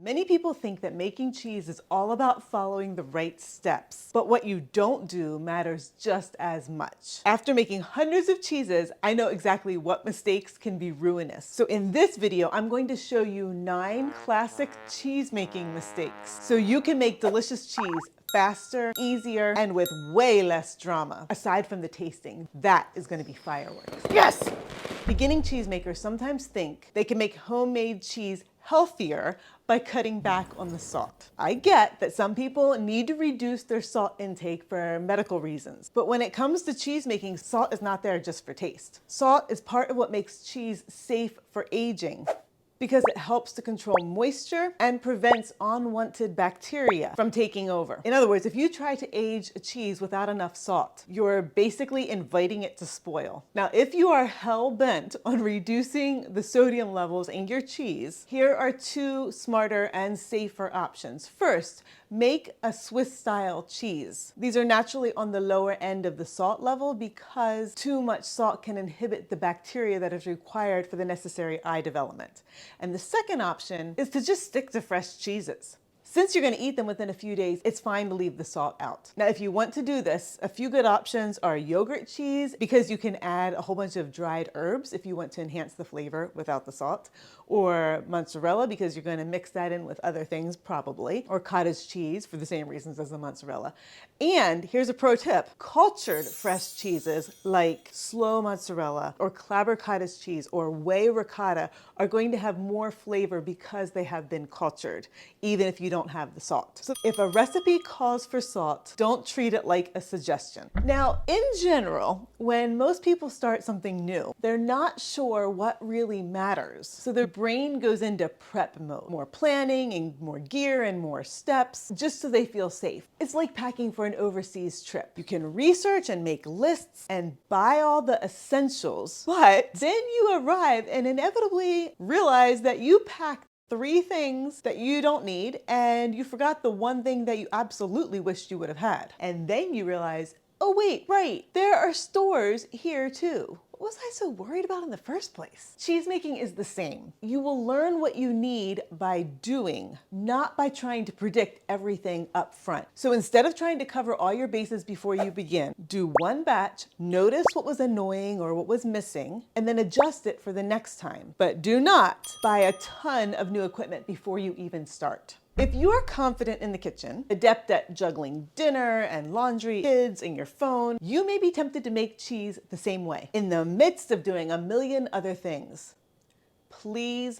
Many people think that making cheese is all about following the right steps, but what you don't do matters just as much. After making hundreds of cheeses, I know exactly what mistakes can be ruinous. So in this video, I'm going to show you 9 classic cheese making mistakes so you can make delicious cheese faster, easier, and with way less drama. Aside from the tasting, that is going to be fireworks. Yes! Beginning cheesemakers sometimes think they can make homemade cheese healthier by cutting back on the salt. I get that some people need to reduce their salt intake for medical reasons, but when it comes to cheese making, salt is not there just for taste. Salt is part of what makes cheese safe for aging, because it helps to control moisture and prevents unwanted bacteria from taking over. In other words, if you try to age a cheese without enough salt, you're basically inviting it to spoil. Now, if you are hell-bent on reducing the sodium levels in your cheese, here are 2 smarter and safer options. First, make a Swiss-style cheese. These are naturally on the lower end of the salt level because too much salt can inhibit the bacteria that is required for the necessary eye development. And the second option is to just stick to fresh cheeses. Since you're going to eat them within a few days, it's fine to leave the salt out. Now, if you want to do this, a few good options are yogurt cheese, because you can add a whole bunch of dried herbs if you want to enhance the flavor without the salt, or mozzarella, because you're going to mix that in with other things probably, or cottage cheese for the same reasons as the mozzarella. And here's a pro tip: cultured fresh cheeses like slow mozzarella or Clabber cottage cheese or whey ricotta are going to have more flavor because they have been cultured, even if you don't have the salt. So if a recipe calls for salt, don't treat it like a suggestion. Now, in general, when most people start something new, they're not sure what really matters. So their brain goes into prep mode, more planning and more gear and more steps, just so they feel safe. It's like packing for an overseas trip. You can research and make lists and buy all the essentials, but then you arrive and inevitably realize that you packed 3 things that you don't need, and you forgot the one thing that you absolutely wished you would have had. And then you realize, oh wait, right, there are stores here too. What was I so worried about in the first place? Cheesemaking is the same. You will learn what you need by doing, not by trying to predict everything up front. So instead of trying to cover all your bases before you begin, do one batch, notice what was annoying or what was missing, and then adjust it for the next time. But do not buy a ton of new equipment before you even start. If you are confident in the kitchen, adept at juggling dinner and laundry, kids, and your phone, you may be tempted to make cheese the same way, in the midst of doing a million other things. Please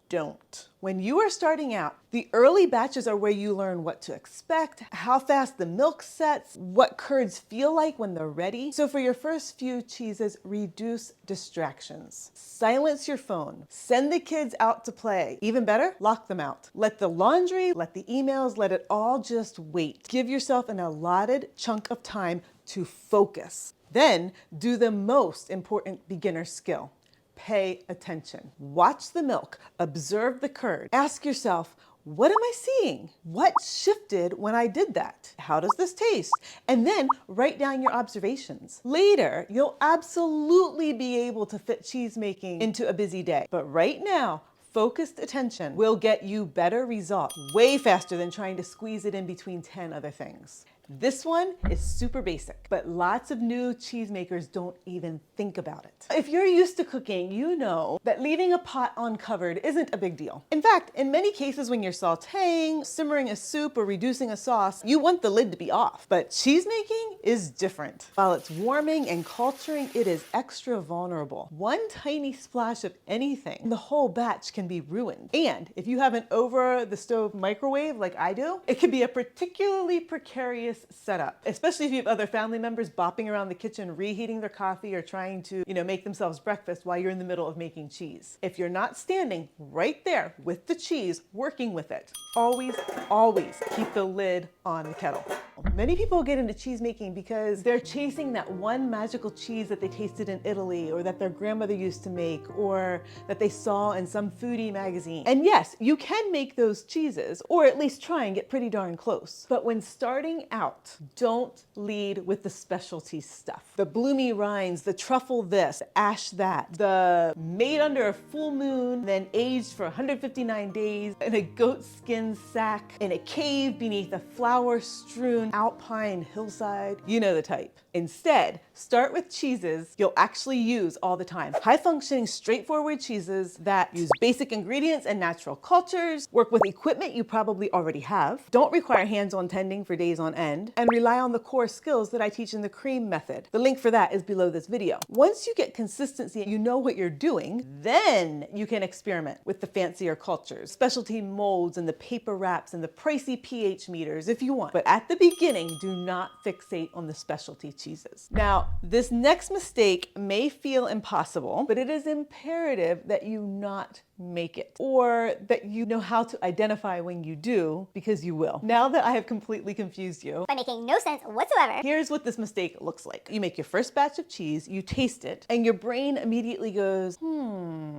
don't. When you are starting out, the early batches are where you learn what to expect, how fast the milk sets, what curds feel like when they're ready. So for your first few cheeses, reduce distractions. Silence your phone. Send the kids out to play. Even better, lock them out. Let the laundry, let the emails, let it all just wait. Give yourself an allotted chunk of time to focus. Then do the most important beginner skill. Pay attention. Watch the milk. Observe the curd. Ask yourself, what am I seeing? What shifted when I did that? How does this taste? And then write down your observations. Later, you'll absolutely be able to fit cheesemaking into a busy day. But right now, focused attention will get you better results way faster than trying to squeeze it in between 10 other things. This one is super basic, but lots of new cheesemakers don't even think about it. If you're used to cooking, you know that leaving a pot uncovered isn't a big deal. In fact, in many cases when you're sauteing, simmering a soup, or reducing a sauce, you want the lid to be off. But cheesemaking is different. While it's warming and culturing, it is extra vulnerable. One tiny splash of anything, the whole batch can be ruined. And if you have an over-the-stove microwave like I do, it can be a particularly precarious setup, especially if you have other family members bopping around the kitchen reheating their coffee or trying to, make themselves breakfast while you're in the middle of making cheese. If you're not standing right there with the cheese, working with it, always, always keep the lid on the kettle. Many people get into cheese making because they're chasing that one magical cheese that they tasted in Italy, or that their grandmother used to make, or that they saw in some foodie magazine. And yes, you can make those cheeses, or at least try and get pretty darn close. But when starting out, don't lead with the specialty stuff. The bloomy rinds, the truffle this, the ash that, the made under a full moon, then aged for 159 days in a goat skin sack, in a cave beneath a flower-strewn alpine hillside. You know the type. Instead, start with cheeses you'll actually use all the time. High-functioning, straightforward cheeses that use basic ingredients and natural cultures, work with equipment you probably already have, don't require hands-on tending for days on end, and rely on the core skills that I teach in the cream method. The link for that is below this video. Once you get consistency and you know what you're doing, then you can experiment with the fancier cultures, specialty molds and the paper wraps and the pricey pH meters if you want. But at the beginning, do not fixate on the specialty cheeses. Now, this next mistake may feel impossible, but it is imperative that you not make it, or that you know how to identify when you do, because you will. Now that I have completely confused you by making no sense whatsoever, here's what this mistake looks like. You make your first batch of cheese, you taste it, and your brain immediately goes,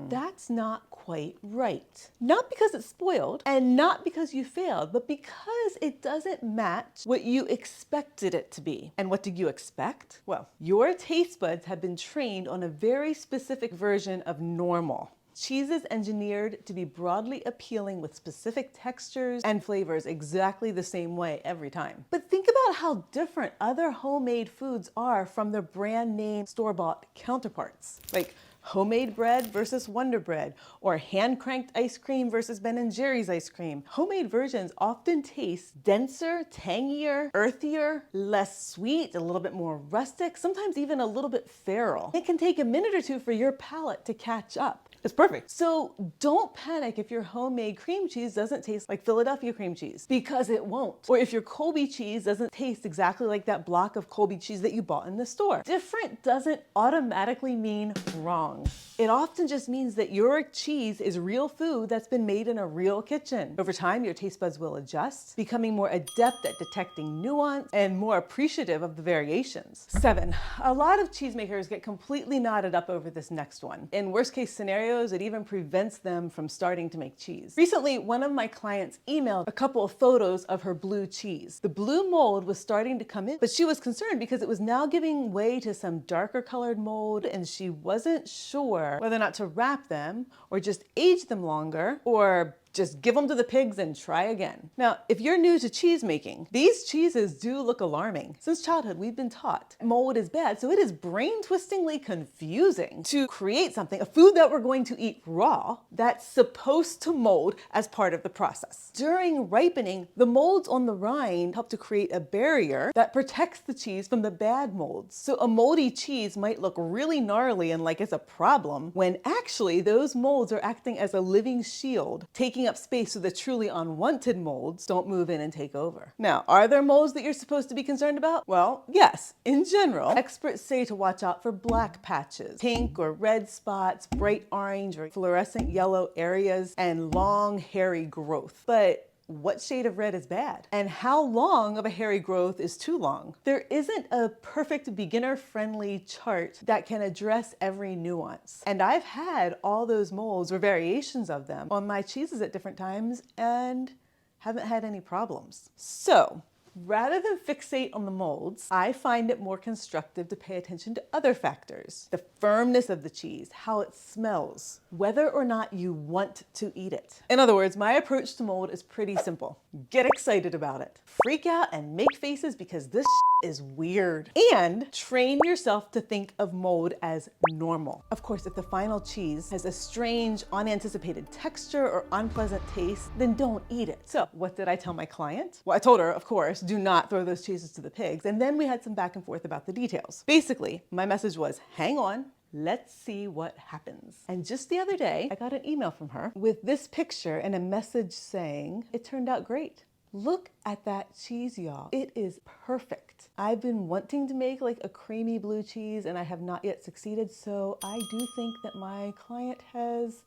that's not quite right. Not because it's spoiled, and not because you failed, but because it doesn't match what you expected it to be. And what did you expect? Well, your taste buds have been trained on a very specific version of normal. Cheese is engineered to be broadly appealing with specific textures and flavors exactly the same way every time. But think about how different other homemade foods are from their brand name store-bought counterparts. Like homemade bread versus Wonder Bread, or hand-cranked ice cream versus Ben & Jerry's ice cream. Homemade versions often taste denser, tangier, earthier, less sweet, a little bit more rustic, sometimes even a little bit feral. It can take a minute or two for your palate to catch up. It's perfect. So don't panic if your homemade cream cheese doesn't taste like Philadelphia cream cheese, because it won't. Or if your Colby cheese doesn't taste exactly like that block of Colby cheese that you bought in the store. Different doesn't automatically mean wrong. It often just means that your cheese is real food that's been made in a real kitchen. Over time, your taste buds will adjust, becoming more adept at detecting nuance and more appreciative of the variations. 7, a lot of cheesemakers get completely knotted up over this next one. In worst case scenarios, it even prevents them from starting to make cheese. Recently, one of my clients emailed a couple of photos of her blue cheese. The blue mold was starting to come in, but she was concerned because it was now giving way to some darker colored mold, and she wasn't sure whether or not to wrap them or just age them longer, or just give them to the pigs and try again. Now, if you're new to cheese making, these cheeses do look alarming. Since childhood, we've been taught mold is bad, so it is brain-twistingly confusing to create something, a food that we're going to eat raw, that's supposed to mold as part of the process. During ripening, the molds on the rind help to create a barrier that protects the cheese from the bad molds. So a moldy cheese might look really gnarly and like it's a problem, when actually those molds are acting as a living shield, taking up space so the truly unwanted molds don't move in and take over. Now, are there molds that you're supposed to be concerned about? Well, yes, in general. Experts say to watch out for black patches, pink or red spots, bright orange or fluorescent yellow areas, and long, hairy growth. But what shade of red is bad? And how long of a hairy growth is too long? There isn't a perfect beginner-friendly chart that can address every nuance. And I've had all those molds or variations of them on my cheeses at different times and haven't had any problems. So, rather than fixate on the molds, I find it more constructive to pay attention to other factors. The firmness of the cheese, how it smells, whether or not you want to eat it. In other words, my approach to mold is pretty simple. Get excited about it. Freak out and make faces because this is weird. And train yourself to think of mold as normal. Of course, if the final cheese has a strange, unanticipated texture or unpleasant taste, then don't eat it. So what did I tell my client? Well, I told her, of course, do not throw those cheeses to the pigs. And then we had some back and forth about the details. Basically, my message was, hang on, let's see what happens. And just the other day, I got an email from her with this picture and a message saying, it turned out great. Look at that cheese, y'all. It is perfect. I've been wanting to make like a creamy blue cheese and I have not yet succeeded. So I do think that my client has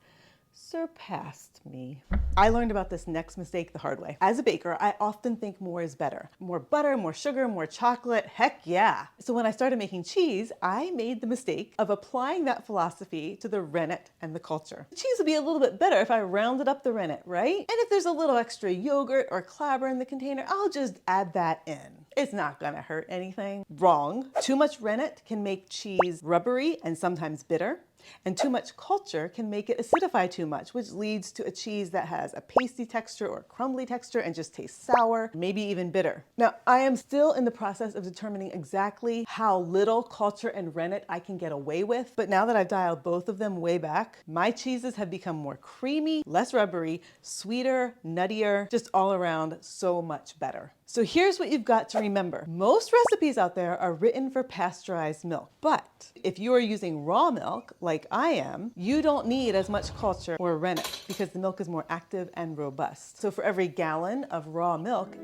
surpassed me. I learned about this next mistake the hard way. As a baker, I often think more is better. More butter, more sugar, more chocolate, heck yeah. So when I started making cheese, I made the mistake of applying that philosophy to the rennet and the culture. The cheese would be a little bit better if I rounded up the rennet, right? And if there's a little extra yogurt or clabber in the container, I'll just add that in. It's not gonna hurt anything. Wrong. Too much rennet can make cheese rubbery and sometimes bitter. And too much culture can make it acidify too much, which leads to a cheese that has a pasty texture or crumbly texture and just tastes sour, maybe even bitter. Now, I am still in the process of determining exactly how little culture and rennet I can get away with, but now that I've dialed both of them way back, my cheeses have become more creamy, less rubbery, sweeter, nuttier, just all around so much better. So here's what you've got to remember. Most recipes out there are written for pasteurized milk, but if you are using raw milk, like I am, you don't need as much culture or rennet because the milk is more active and robust. So for every gallon of raw milk,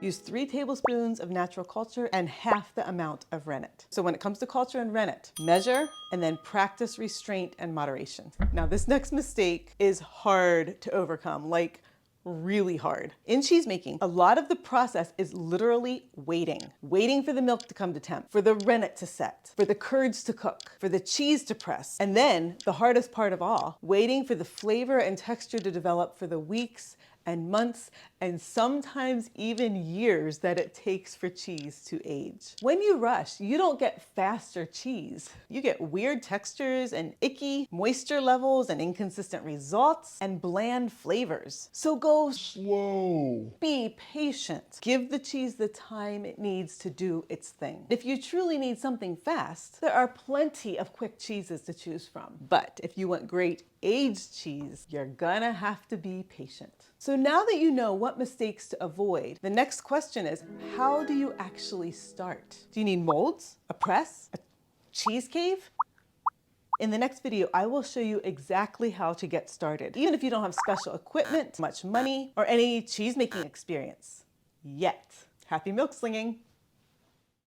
use 3 tablespoons of natural culture and half the amount of rennet. So when it comes to culture and rennet, measure and then practice restraint and moderation. Now this next mistake is hard to overcome, like really hard. In cheese making, a lot of the process is literally waiting for the milk to come to temp, for the rennet to set, for the curds to cook, for the cheese to press, and then the hardest part of all, waiting for the flavor and texture to develop for the weeks and months and sometimes even years that it takes for cheese to age. When you rush, you don't get faster cheese. You get weird textures and icky moisture levels and inconsistent results and bland flavors. So go slow. Be patient. Give the cheese the time it needs to do its thing. If you truly need something fast, there are plenty of quick cheeses to choose from. But if you want great aged cheese, you're gonna have to be patient. So now that you know what mistakes to avoid, the next question is, how do you actually start? Do you need molds, a press, a cheese cave? In the next video, I will show you exactly how to get started, even if you don't have special equipment, much money, or any cheese making experience yet. Happy milk slinging!